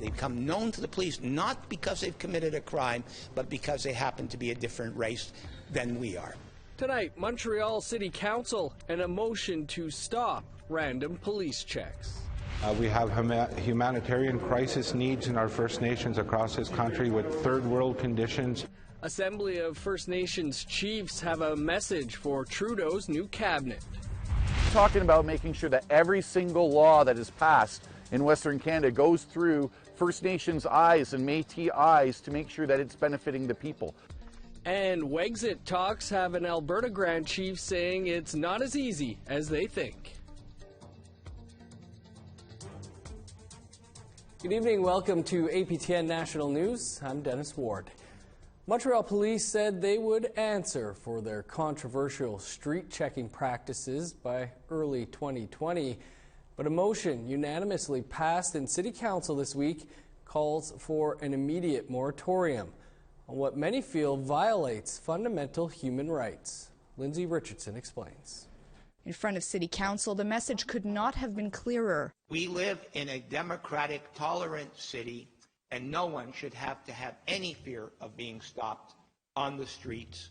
They become known to the police not because they've committed a crime, but because they happen to be a different race than we are. Tonight, Montreal City Council and a motion to stop random police checks. We have humanitarian crisis needs in our First Nations across this country with third world conditions. Assembly of First Nations chiefs have a message for Trudeau's new cabinet. Talking about making sure that every single law that is passed in Western Canada goes through First Nations eyes and Métis eyes to make sure that it's benefiting the people. And Wexit talks have an Alberta Grand Chief saying it's not as easy as they think. Good evening, welcome to APTN National News. I'm Dennis Ward. Montreal police said they would answer for their controversial street checking practices by early 2020. But a motion unanimously passed in City Council this week calls for an immediate moratorium on what many feel violates fundamental human rights. Lindsay Richardson explains. In front of City Council, the message could not have been clearer. We live in a democratic, tolerant city, and no one should have to have any fear of being stopped on the streets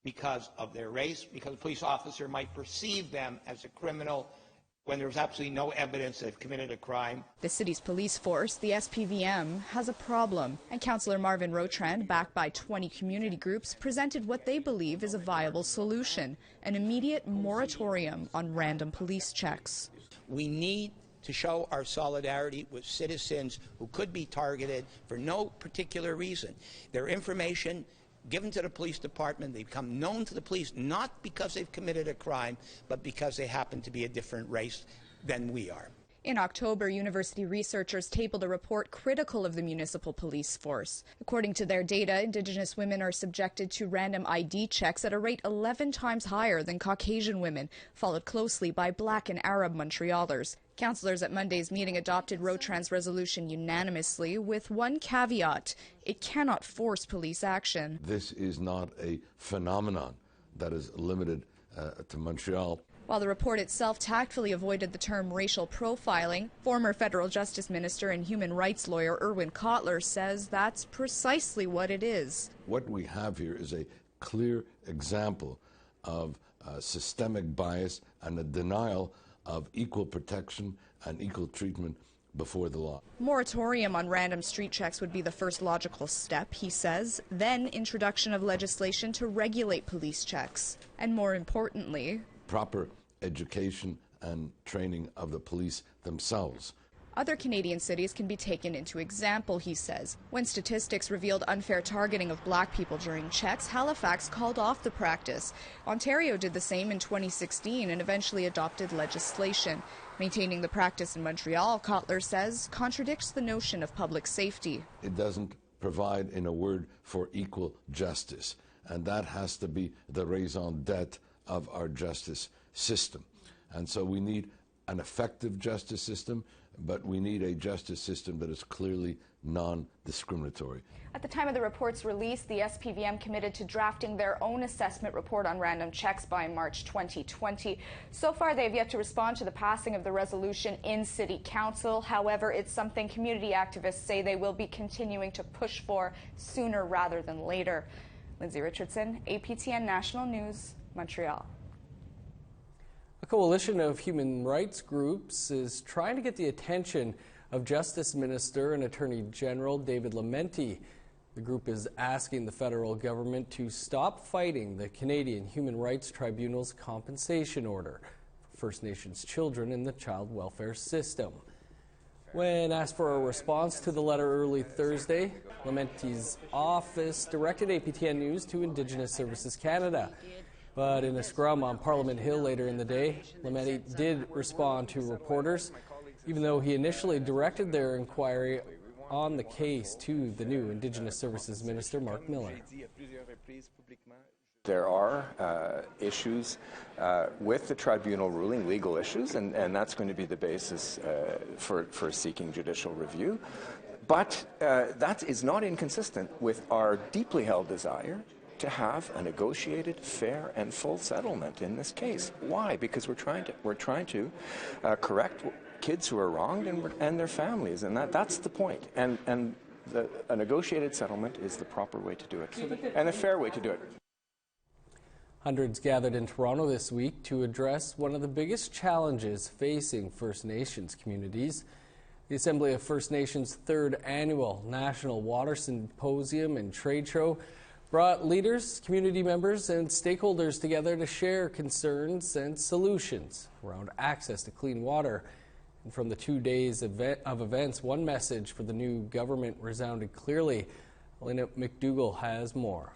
because of their race, because a police officer might perceive them as a criminal when there's absolutely no evidence they've committed a crime. The city's police force, the SPVM, has a problem, and Councillor Marvin Rotrand, backed by 20 community groups, presented what they believe is a viable solution, an immediate moratorium on random police checks. We need to show our solidarity with citizens who could be targeted for no particular reason. Their information given to the police department, they become known to the police not because they've committed a crime, but because they happen to be a different race than we are. In October, university researchers tabled a report critical of the municipal police force. According to their data, Indigenous women are subjected to random ID checks at a rate 11 times higher than Caucasian women, followed closely by Black and Arab Montrealers. Councillors at Monday's meeting adopted Rotrand's resolution unanimously with one caveat: it cannot force police action. This is not a phenomenon that is limited to Montreal. While the report itself tactfully avoided the term racial profiling, former federal justice minister and human rights lawyer Irwin Cotler says that's precisely what it is. What we have here is a clear example of systemic bias and a denial of equal protection and equal treatment before the law. Moratorium on random street checks would be the first logical step, he says, then introduction of legislation to regulate police checks, and more importantly, proper education and training of the police themselves. Other Canadian cities can be taken into example, he says. When statistics revealed unfair targeting of Black people during checks, Halifax called off the practice. Ontario did the same in 2016 and eventually adopted legislation. Maintaining the practice in Montreal, Cotler says, contradicts the notion of public safety. It doesn't provide, in a word, for equal justice, and that has to be the raison d'etre of our justice system. And so we need an effective justice system, but we need a justice system that is clearly non-discriminatory. At the time of the report's release, the SPVM committed to drafting their own assessment report on random checks by March 2020. So far, they've yet to respond to the passing of the resolution in City Council. However, it's something community activists say they will be continuing to push for sooner rather than later. Lindsay Richardson, APTN National News, Montreal. A coalition of human rights groups is trying to get the attention of Justice Minister and Attorney General David Lametti. The group is asking the federal government to stop fighting the Canadian Human Rights Tribunal's compensation order for First Nations children in the child welfare system. When asked for a response to the letter early Thursday, Lametti's office directed APTN News to Indigenous Services Canada. But in a scrum on Parliament Hill later in the day, Lametti did respond to reporters, even though he initially directed their inquiry on the case to the new Indigenous Services Minister, Mark Miller. There are issues with the tribunal ruling, legal issues, and that's going to be the basis for seeking judicial review. But that is not inconsistent with our deeply held desire to have a negotiated, fair, and full settlement in this case. Why? Because we're trying to correct kids who are wronged and their families, and that's the point. And a negotiated settlement is the proper way to do it, and a fair way to do it. Hundreds gathered in Toronto this week to address one of the biggest challenges facing First Nations communities. The Assembly of First Nations' third annual National Water Symposium and Trade Show brought leaders, community members, and stakeholders together to share concerns and solutions around access to clean water. And from the 2 days of events, one message for the new government resounded clearly. Elena McDougall has more.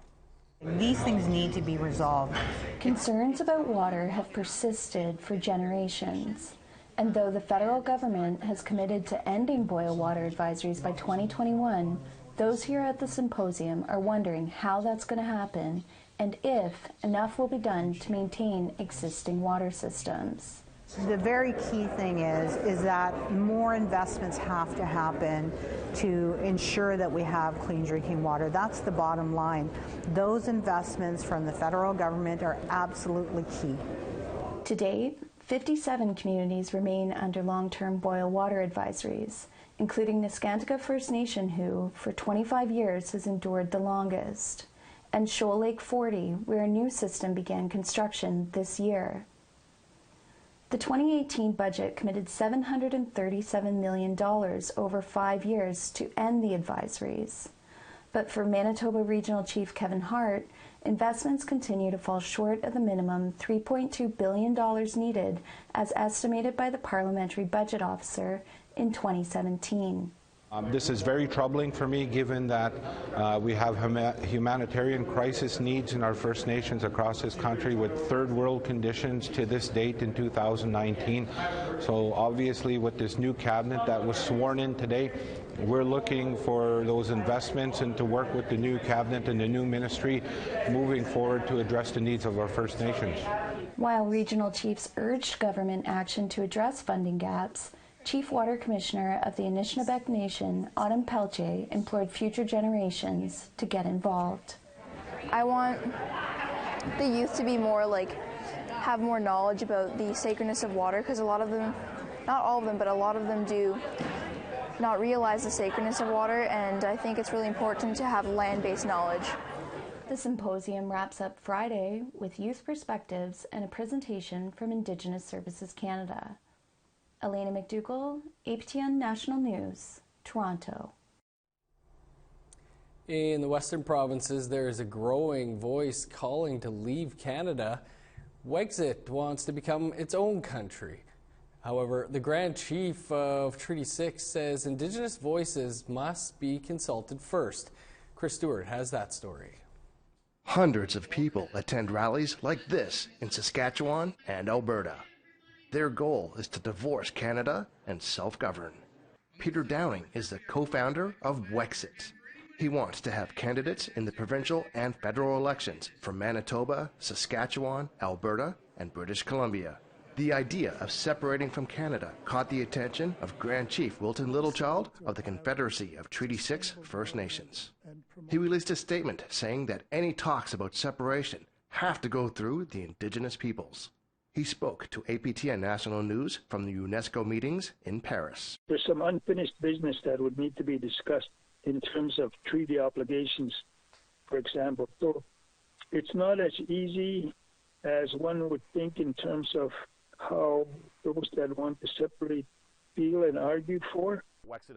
These things need to be resolved. Concerns about water have persisted for generations. And though the federal government has committed to ending boil water advisories by 2021, those here at the symposium are wondering how that's going to happen and if enough will be done to maintain existing water systems. The very key thing is that more investments have to happen to ensure that we have clean drinking water. That's the bottom line. Those investments from the federal government are absolutely key. To date, 57 communities remain under long-term boil water advisories, including Neskantaga First Nation, who, for 25 years, has endured the longest, and Shoal Lake 40, where a new system began construction this year. The 2018 budget committed $737 million over 5 years to end the advisories. But for Manitoba Regional Chief Kevin Hart, investments continue to fall short of the minimum $3.2 billion needed as estimated by the Parliamentary Budget Officer in 2017. This is very troubling for me, given that we have humanitarian crisis needs in our First Nations across this country with third world conditions to this date in 2019. So obviously with this new cabinet that was sworn in today, we're looking for those investments and to work with the new cabinet and the new ministry moving forward to address the needs of our First Nations. While regional chiefs urged government action to address funding gaps, Chief Water Commissioner of the Anishinaabe Nation, Autumn Pelche, implored future generations to get involved. I want the youth to be more have more knowledge about the sacredness of water, because a lot of them, not all of them, but a lot of them do not realize the sacredness of water, and I think it's really important to have land-based knowledge. The symposium wraps up Friday with youth perspectives and a presentation from Indigenous Services Canada. Elena McDougall, APTN National News, Toronto. In the Western provinces, there is a growing voice calling to leave Canada. Wexit wants to become its own country. However, the Grand Chief of Treaty 6 says Indigenous voices must be consulted first. Chris Stewart has that story. Hundreds of people attend rallies like this in Saskatchewan and Alberta. Their goal is to divorce Canada and self-govern. Peter Downing is the co-founder of Wexit. He wants to have candidates in the provincial and federal elections from Manitoba, Saskatchewan, Alberta, and British Columbia. The idea of separating from Canada caught the attention of Grand Chief Wilton Littlechild of the Confederacy of Treaty 6 First Nations. He released a statement saying that any talks about separation have to go through the Indigenous peoples. He spoke to APTN National News from the UNESCO meetings in Paris. There's some unfinished business that would need to be discussed in terms of treaty obligations, for example. So it's not as easy as one would think in terms of how those that want to separate feel and argue for.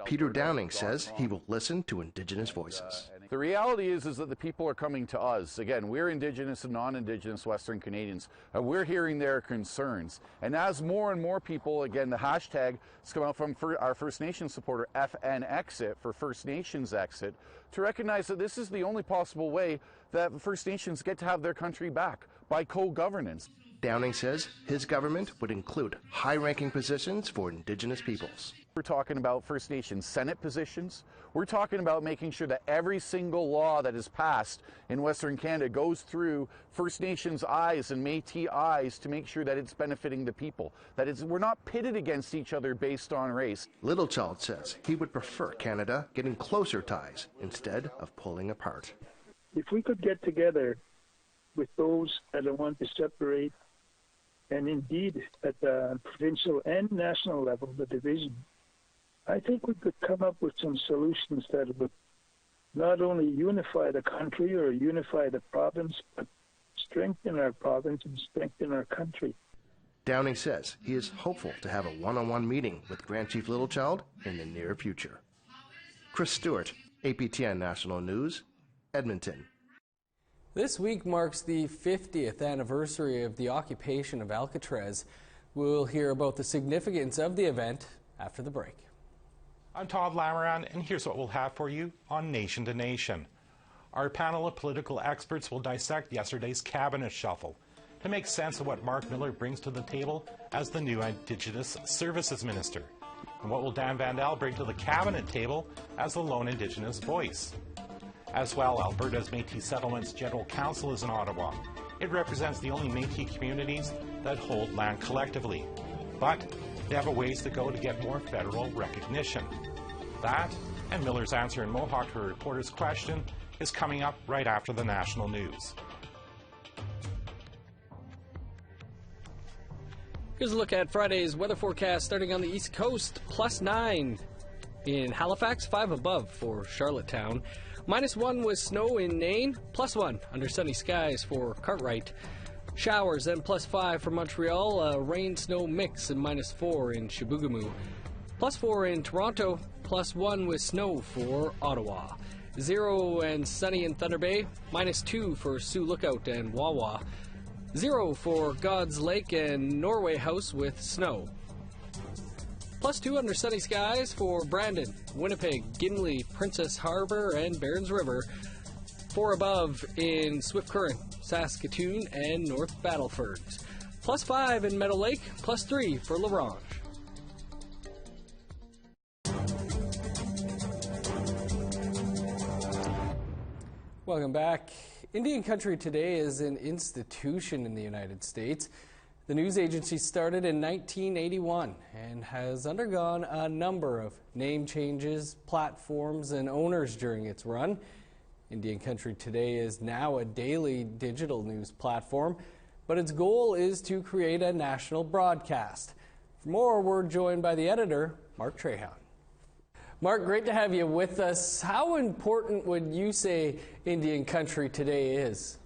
Peter Downing says he will listen to Indigenous voices. The reality is that the people are coming to us. Again, we're Indigenous and non-Indigenous Western Canadians. We're hearing their concerns. And as more and more people, again, the hashtag has come out from our First Nations supporter, FNExit, for First Nations Exit, to recognize that this is the only possible way that First Nations get to have their country back, by co-governance. Downing says his government would include high-ranking positions for Indigenous peoples. We're talking about First Nations Senate positions. We're talking about making sure that every single law that is passed in Western Canada goes through First Nations eyes and Métis eyes to make sure that it's benefiting the people, that we're not pitted against each other based on race. Littlechild says he would prefer Canada getting closer ties instead of pulling apart. If we could get together with those that want to separate and indeed at the provincial and national level, the division, I think we could come up with some solutions that would not only unify the country or unify the province, but strengthen our province and strengthen our country. Downing says he is hopeful to have a one-on-one meeting with Grand Chief Littlechild in the near future. Chris Stewart, APTN National News, Edmonton. This week marks the 50th anniversary of the occupation of Alcatraz. We'll hear about the significance of the event after the break. I'm Todd Lamoran, and here's what we'll have for you on Nation to Nation. Our panel of political experts will dissect yesterday's cabinet shuffle to make sense of what Mark Miller brings to the table as the new Indigenous Services Minister. And what will Dan Vandal bring to the cabinet table as the lone Indigenous voice? As well, Alberta's Métis Settlements General Council is in Ottawa. It represents the only Métis communities that hold land collectively. But they have a ways to go to get more federal recognition. That, and Miller's answer in Mohawk to a reporter's question, is coming up right after the national news. Here's a look at Friday's weather forecast starting on the East Coast. +9 in Halifax, 5 above for Charlottetown. -1 with snow in Nain, +1 under sunny skies for Cartwright. Showers and +5 for Montreal, rain-snow mix and -4 in Chibougamau. +4 in Toronto, +1 with snow for Ottawa. 0 and sunny in Thunder Bay, -2 for Sioux Lookout and Wawa. 0 for God's Lake and Norway House with snow. +2 under sunny skies for Brandon, Winnipeg, Gimli, Princess Harbor, and Barons River. 4 above in Swift Current, Saskatoon, and North Battleford. +5 in Meadow Lake, +3 for La Ronge. Welcome back. Indian Country Today is an institution in the United States. The news agency started in 1981 and has undergone a number of name changes, platforms, and owners during its run. Indian Country Today is now a daily digital news platform, but its goal is to create a national broadcast. For more, we're joined by the editor, Mark Trehan. Mark, great to have you with us. How important would you say Indian Country Today is?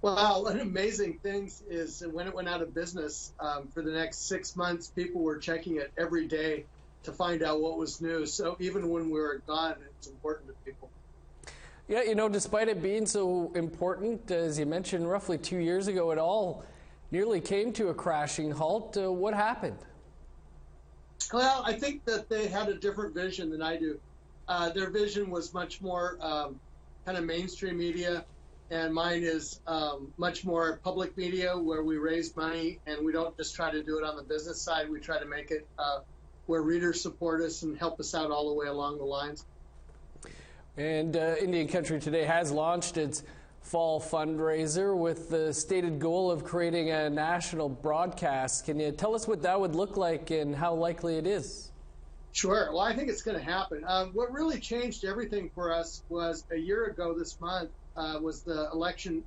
Well, one amazing thing is when it went out of business, for the next 6 months, people were checking it every day to find out what was new. So even when we were gone, it's important to people. Yeah, you know, despite it being so important, as you mentioned, roughly 2 years ago, it all nearly came to a crashing halt. What happened? Well, I think that they had a different vision than I do. Their vision was much more kind of mainstream media, and mine is much more public media where we raise money and we don't just try to do it on the business side. We try to make it where readers support us and help us out all the way along the lines. And Indian Country Today has launched its fall fundraiser with the stated goal of creating a national broadcast. Can you tell us what that would look like and how likely it is? Sure. Well, I think it's going to happen. What really changed everything for us was a year ago this month was the election,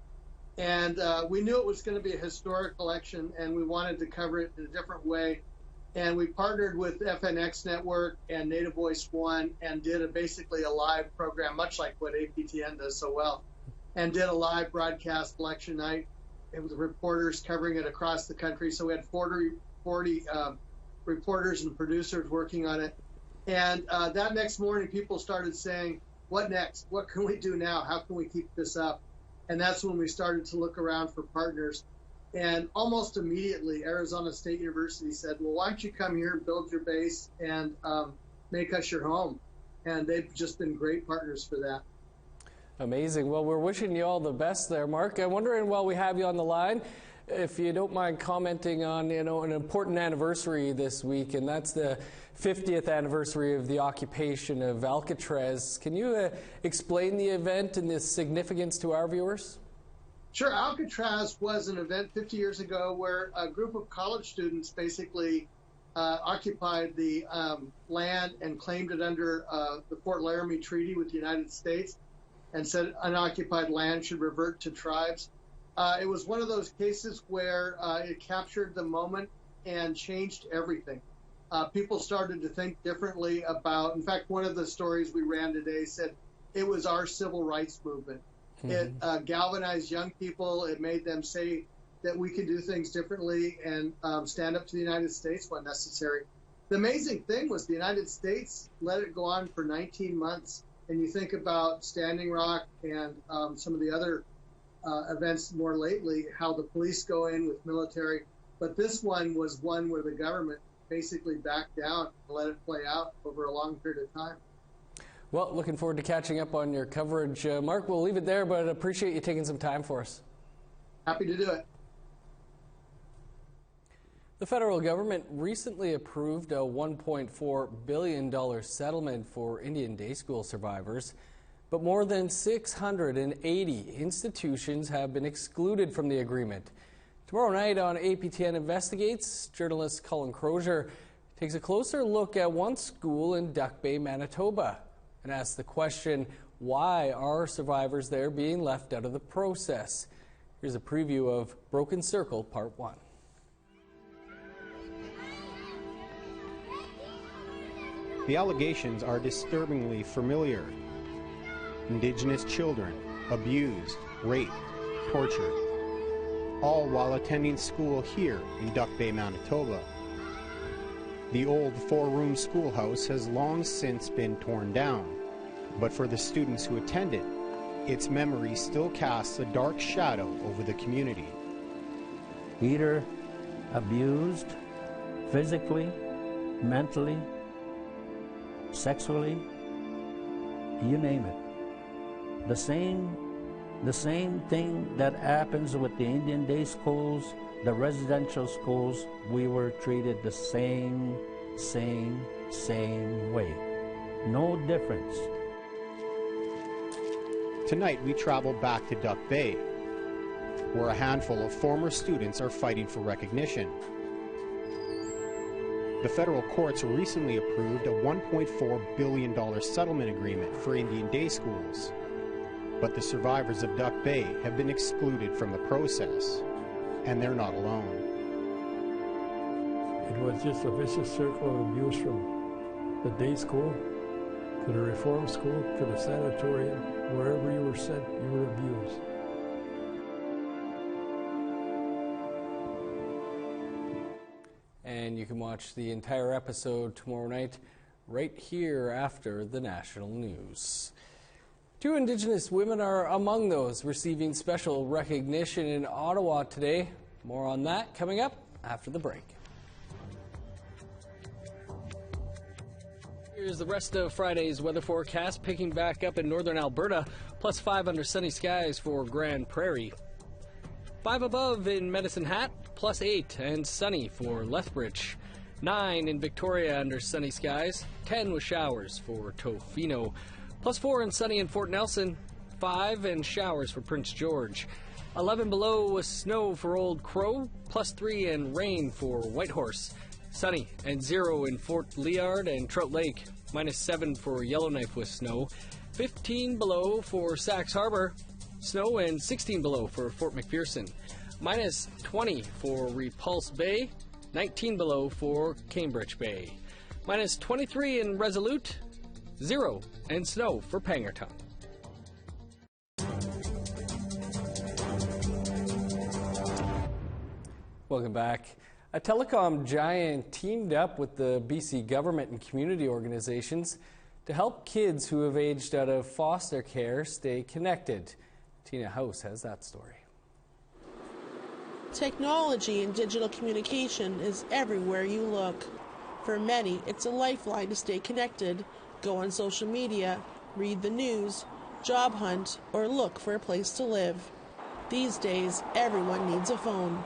and we knew it was going to be a historic election, and we wanted to cover it in a different way. And we partnered with FNX Network and Native Voice One and did basically a live program, much like what APTN does so well, and did a live broadcast election night with reporters covering it across the country. So we had 40 reporters and producers working on it. And that next morning, people started saying, what next? What can we do now? How can we keep this up? And that's when we started to look around for partners. And almost immediately, Arizona State University said, well, why don't you come here and build your base and make us your home? And they've just been great partners for that. Amazing. Well, we're wishing you all the best there, Mark. I'm wondering, while we have you on the line, if you don't mind commenting on, you know, an important anniversary this week, and that's the 50th anniversary of the occupation of Alcatraz. Can you explain the event and the significance to our viewers? Sure. Alcatraz was an event 50 years ago where a group of college students basically occupied the land and claimed it under the Fort Laramie Treaty with the United States and said unoccupied land should revert to tribes. It was one of those cases where it captured the moment and changed everything. People started to think differently about, in fact, one of the stories we ran today said it was our civil rights movement. It galvanized young people. It made them say that we can do things differently and stand up to the United States when necessary. The amazing thing was the United States let it go on for 19 months. And you think about Standing Rock and some of the other events more lately, how the police go in with military. But this one was one where the government basically backed down and let it play out over a long period of time. Well, looking forward to catching up on your coverage. Mark, we'll leave it there, but appreciate you taking some time for us. Happy to do it. The federal government recently approved a $1.4 billion settlement for Indian Day School survivors, but more than 680 institutions have been excluded from the agreement. Tomorrow night on APTN Investigates, journalist Colin Crozier takes a closer look at one school in Duck Bay, Manitoba, and asks the question, why are survivors there being left out of the process? Here's a preview of Broken Circle Part 1. The allegations are disturbingly familiar. Indigenous children abused, raped, tortured, all while attending school here in Duck Bay, Manitoba. The old four-room schoolhouse has long since been torn down, but for the students who attend it, its memory still casts a dark shadow over the community. Either abused physically, mentally, sexually, you name it. The same thing that happens with the Indian Day schools, the residential schools, we were treated the same way. No difference. Tonight we travel back to Duck Bay, where a handful of former students are fighting for recognition. The federal courts recently approved a $1.4 billion settlement agreement for Indian Day schools, but the survivors of Duck Bay have been excluded from the process, and they're not alone. It was just a vicious circle of abuse from the day school to the reform school to the sanatorium. Wherever you were sent, you were abused. And you can watch the entire episode tomorrow night right here after the national news. 2 Indigenous women are among those receiving special recognition in Ottawa today. More on that coming up after the break. Here's the rest of Friday's weather forecast, picking back up in northern Alberta, +5 under sunny skies for Grand Prairie. 5 above in Medicine Hat, +8 and sunny for Lethbridge. 9 in Victoria under sunny skies, 10 with showers for Tofino. +4 and sunny in Fort Nelson, 5 and showers for Prince George. 11 below with snow for Old Crow, +3 and rain for Whitehorse. Sunny and 0 in Fort Liard and Trout Lake, -7 for Yellowknife with snow. 15 below for Sax Harbor, snow, and 16 below for Fort McPherson. -20 for Repulse Bay, 19 below for Cambridge Bay. -23 in Resolute, 0 and snow for Pangerton. Welcome back. A telecom giant teamed up with the BC government and community organizations to help kids who have aged out of foster care stay connected. Tina House has that story. Technology and digital communication is everywhere you look. For many, it's a lifeline to stay connected, go on social media, read the news, job hunt, or look for a place to live. These days, everyone needs a phone.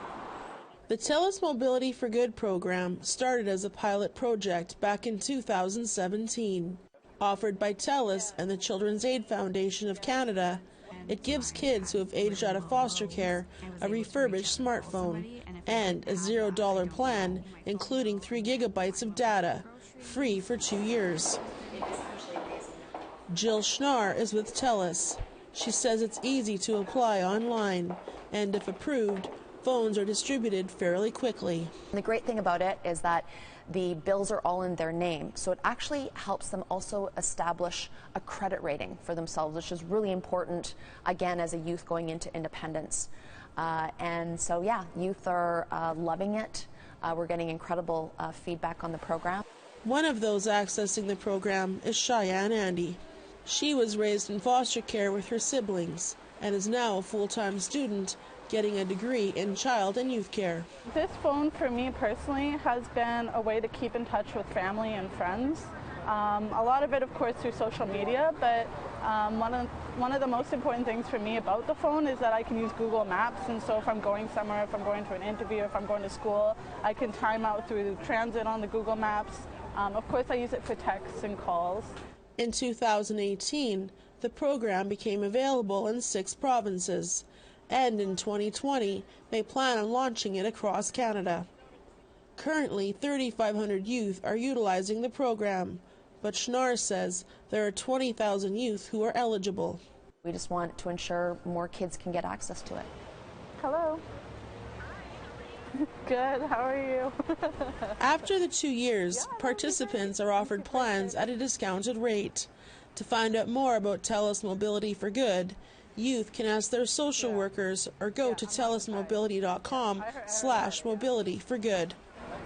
The TELUS Mobility for Good program started as a pilot project back in 2017. Offered by TELUS and the Children's Aid Foundation of Canada, it gives kids who have aged out of foster care a refurbished smartphone and a $0 plan, including 3 gigabytes of data, free for 2 years. Jill Schnarr is with TELUS. She says it's easy to apply online, and if approved, phones are distributed fairly quickly. The great thing about it is that the bills are all in their name, so it actually helps them also establish a credit rating for themselves, which is really important, again, as a youth going into independence. And so, yeah, youth are loving it. We're getting incredible feedback on the program. One of those accessing the program is Cheyenne Andy. She was raised in foster care with her siblings and is now a full-time student getting a degree in child and youth care. This phone for me personally has been a way to keep in touch with family and friends. A lot of it, of course, through social media, but one of the most important things for me about the phone is that I can use Google Maps, and so if I'm going somewhere, if I'm going to an interview, if I'm going to school, I can time out through transit on the Google Maps. Of course, I use it for texts and calls. In 2018, the program became available in 6 provinces, and in 2020, they plan on launching it across Canada. Currently, 3,500 youth are utilizing the program, but Schnarr says there are 20,000 youth who are eligible. We just want to ensure more kids can get access to it. Hello. Good, how are you? After the 2 years, participants are offered plans at a discounted rate. To find out more about TELUS Mobility for Good, youth can ask their social workers or go to telusmobility.com/mobility for good.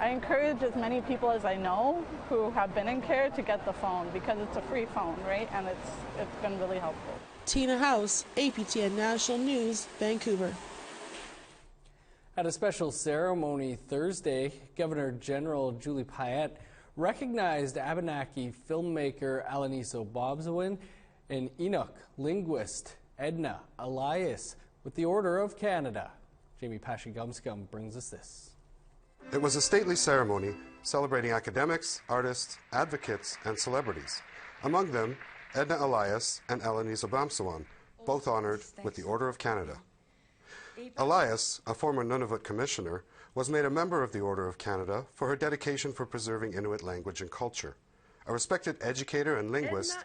I encourage as many people as I know who have been in care to get the phone because it's a free phone, right? And it's been really helpful. Tina House, APTN National News, Vancouver. At a special ceremony Thursday, Governor General Julie Payette recognized Abenaki filmmaker Alanis Obomsawin and Inuk linguist Edna Elias with the Order of Canada. Jamie Pashigumscum brings us this. It was a stately ceremony celebrating academics, artists, advocates, and celebrities. Among them, Edna Elias and Alanis Obomsawin, both honored with the Order of Canada. Elias, a former Nunavut commissioner, was made a member of the Order of Canada for her dedication for preserving Inuit language and culture. A respected educator and linguist,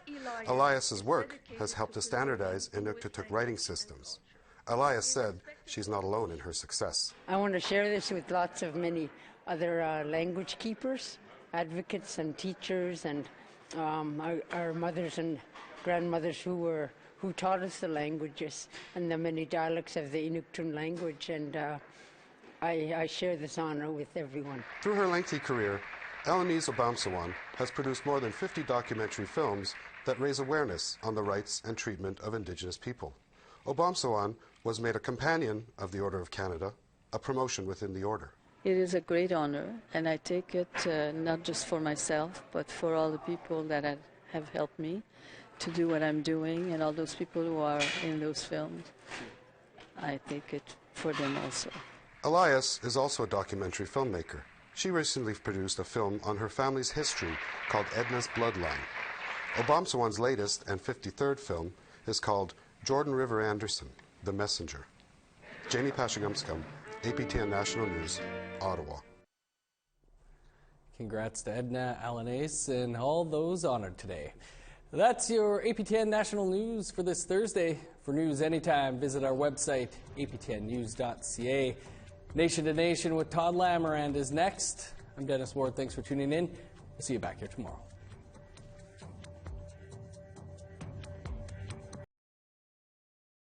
Elias's work has helped to standardize Inuktitut writing systems. Elias said she's not alone in her success. I want to share this with many other language keepers, advocates and teachers, and our mothers and grandmothers who taught us the languages and the many dialects of the Inuktitut language, and I share this honor with everyone. Through her lengthy career, Alanis Obomsawin has produced more than 50 documentary films that raise awareness on the rights and treatment of Indigenous people. Obomsawin was made a companion of the Order of Canada, a promotion within the Order. It is a great honor, and I take it not just for myself, but for all the people that have helped me to do what I'm doing, and all those people who are in those films. I take it for them also. Elias is also a documentary filmmaker. She recently produced a film on her family's history called Edna's Bloodline. Obomsawin's latest and 53rd film is called Jordan River Anderson, The Messenger. Jamie Pashigumscum, APTN National News, Ottawa. Congrats to Edna, Alanis, and all those honored today. That's your APTN National News for this Thursday. For news anytime, visit our website, aptnnews.ca. Nation to Nation with Todd Lamarand is next. I'm Dennis Ward. Thanks for tuning in. We'll see you back here tomorrow.